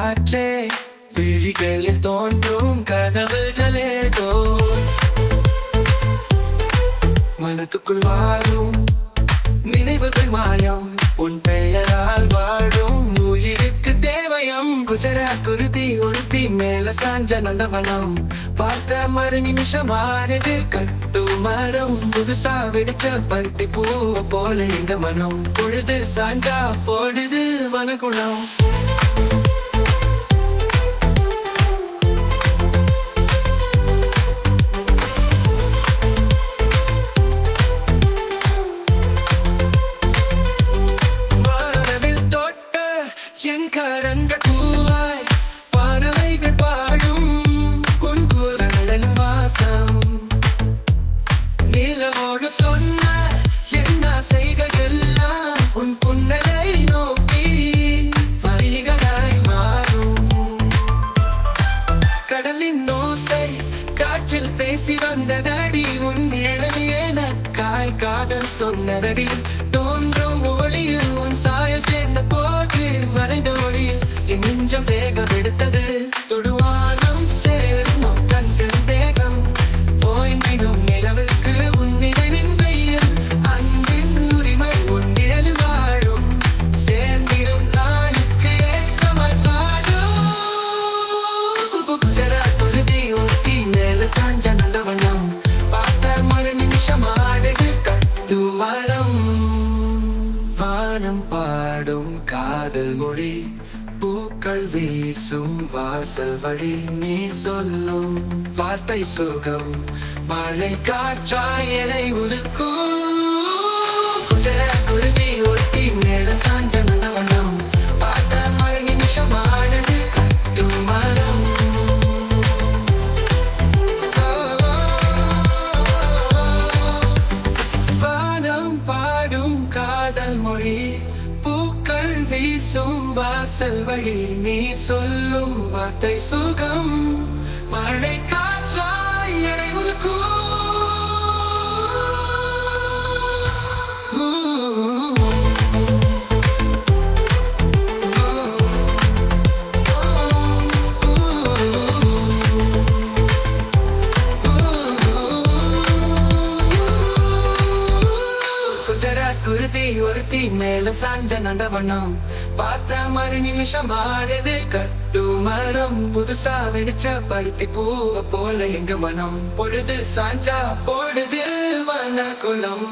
காற்றே விழிகளில் தோன்றும் கனவுகளேதோ மனத்துக்குள் வாழும் நினைவுகள் மாயம் உன் பெயரால் வாழும் உயிருக்கு தேவயம் குஜராத் குருதி உளுத்தி மேல சாஞ்ச நந்தவனம் பார்த்த மறு நிமிஷமானது கட்டு மரம் புதுசா வெடிச்ச பருத்தி பூ போல எங்க மனம் பொழுது சாஞ்சா போடுது வனகுணம் என் கரங்க பூவாய் பறவைகள் பாடும் உன் குரலின் வாசம் நிலவோடு சொன்ன என் ஆசைகள் எல்லாம் உன் புன்னகை நோக்கி வரிகளாய் மாறும் கடலின் ஓசை காற்றில் பேசி வந்ததடி உன் நிழல் எனக்காய் காதல் சொன்னதடி தோன்றும் ஒளியில் உன் சாயல் சேர்ந்த போது மறைந்த ஒளியில் என் நெஞ்சம் வேகம் எடுத்தது தொடுவானம் சேரும் கண்கள் வேகம் போய்விடும் நிலவுக்கு உன் நினைவின் வெயில் அன்பின் உரிமை உன் நிழல் வாழும் சேர்ந்திடும் நாளுக்கு ஏக்கமாய் வாழும் குஜராத் குருதி ஒட்டி மேல சாஞ்ச நந்தவனம் பார்த்த மறு நிமிஷம் ஆடுது கட்டு மரம் வானம் பாடும் காதல் மொழி பூக்கள் வீசும் வாசல் வழி நீ சொல்லும் வார்த்தை சுகம் மழை காற்றாய் என்னை உருக்கும் குஜராத் குருவி ஒட்டி மேல சாஞ்ச நந்தவனம் பார்த்த மறு நிமிஷம் ஆனது கட்டு மரம் வானம் பாடும் காதல் மொழி பூக்கள் வீசும் வாசல் வழி நீ சொல்லும் வார்த்தை சுகம் மழை காற்றாய் என்னை உருக்கும் குஜராத் குருதி ஒருத்தி மேல சாஞ்ச நந்தவனம் பார்த்த மறு நிமிஷம் ஆடுது கட்டு மரம் புதுசா வெடிச்ச பருத்தி பூவ போல எங்க மனம் பொழுது சாஞ்சா போடுது வனகுலம்